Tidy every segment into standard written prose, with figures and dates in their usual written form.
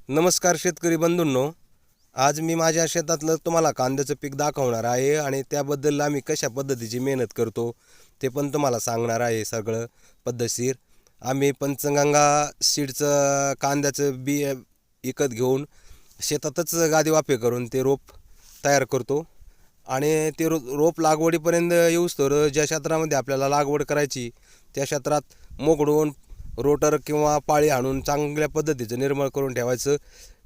नमस्कार शेतकरी बंधूंनो, आज मी माझ्या शेतातलं तुम्हाला कांद्याचं पीक दाखवणार आहे आणि त्याबद्दल आम्ही कशा पद्धतीची मेहनत करतो ते पण तुम्हाला सांगणार आहे. सगळं पद्धतशीर आम्ही पंचगंगा सीडचं कांद्याचं बी विकत घेऊन शेतातच गादी वाफे करून ते रोप तयार करतो आणि ते रोप लागवडीपर्यंत येऊस तर ज्या क्षेत्रामध्ये आपल्याला लागवड करायची त्या क्षेत्रात मोगडून रोटर किंवा पाळी आणून चांगल्या पद्धतीचं निर्मळ करून ठेवायचं.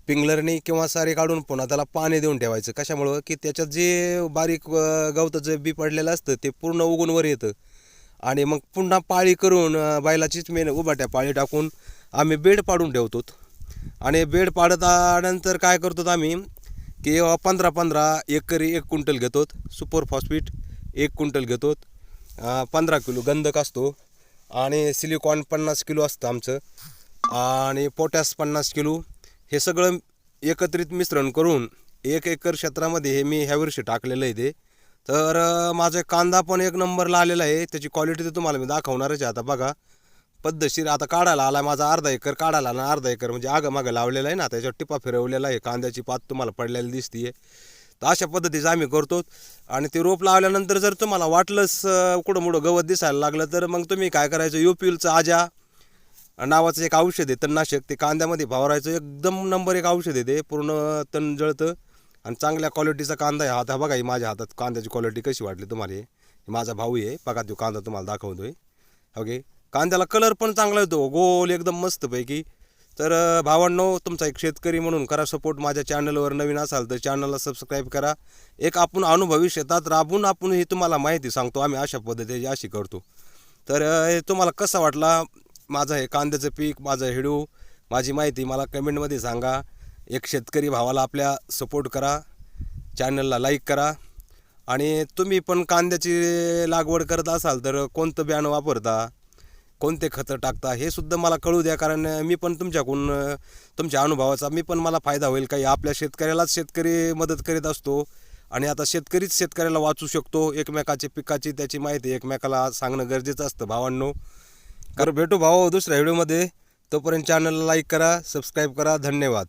पिंगलरनी किंवा सारे काढून पुन्हा त्याला पाणी देऊन ठेवायचं. कशामुळं की त्याच्यात जे बारीक गवताचं बी पडलेलं असतं ते पूर्ण उगून वर येतं आणि मग पुन्हा पाळी करून बैलाचीच मेन उभाट्या पाळी टाकून आम्ही बेड पाडून ठेवतो. आणि बेड पाडत नंतर काय करतो आम्ही की 15-15 एकरी 1 क्विंटल घेतो. सुपर फॉस्फेट 1 क्विंटल घेतो. 15 किलो गंधक असतो आणि सिलिकॉन 50 किलो असतं आमचं आणि पोटॅश 50 किलो. हे सगळं एकत्रित मिश्रण करून 1 एकर क्षेत्रामध्ये हे मी ह्या वर्षी टाकलेलं आहे. ते तर माझा कांदा पण 1 नंबरला आलेला आहे. त्याची क्वालिटी तर तुम्हाला मी दाखवणारच आहे. आता बघा पद्धतशीर आता काढायला आला माझा अर्धा एकर काढायला ना, अर्धा एकर म्हणजे आगं मागं लावलेला आहे ना, त्याच्यावर टिपा फिरवलेला आहे. कांद्याची पात तुम्हाला पडलेली दिसतीये. तर अशा पद्धतीचं आम्ही करतो. आणि ते रोप लावल्यानंतर जर तुम्हाला वाटलंच कुठं मुठं गवत दिसायला लागलं तर मग तुम्ही काय करायचं, योपिलचं आजा नावाचं एक औषध आहे तणनाशक, ते कांद्यामध्ये फवारायचं. एकदम नंबर 1 औषध आहे ते, पूर्ण तण जळतं आणि चांगल्या क्वालिटीचा कांदा आहे. आता बघा ही माझ्या हातात कांद्याची क्वालिटी कशी वाटली तुम्हाला. माझा भाऊ आहे बघा, तो कांदा तुम्हाला दाखवतोय. ओके, कांद्याला कलर पण चांगला येतो, गोल एकदम मस्तपैकी. तर भावांनो, तुमचा एक शेतकरी म्हणून करा सपोर्ट. माझ्या चॅनलवर नवीन असाल तर चॅनलला सबस्क्राईब करा. एक आपण अनुभवी शेतात राबून आपण ही तुम्हाला माहिती सांगतो आम्ही अशा पद्धतीची अशी करतो. तर हे तुम्हाला कसं वाटला माझं हे कांद्याचं पीक, माझा व्हिडिओ, माझी माहिती मला कमेंटमध्ये सांगा. एक शेतकरी भावाला आपल्या सपोर्ट करा, चॅनलला लाईक करा. आणि तुम्ही पण कांद्याची लागवड करत असाल तर कोणतं बियाणं वापरता, कोणते खतं टाकता हे सुद्धा मला कळू द्या. कारण मी पण तुमच्याकडून तुमच्या अनुभवाचा मला फायदा होईल. काही आपल्या शेतकऱ्यालाच शेतकरी मदत करीत असतो आणि आता शेतकरीच शेतकऱ्याला वाचू शकतो. एकमेकाची पिकाची त्याची माहिती एकमेकाला सांगणं गरजेचं असतं भावांनो. तर भेटू भाऊ दुसऱ्या व्हिडिओमध्ये. तोपर्यंत चॅनलला लाईक करा, सबस्क्राईब करा. धन्यवाद.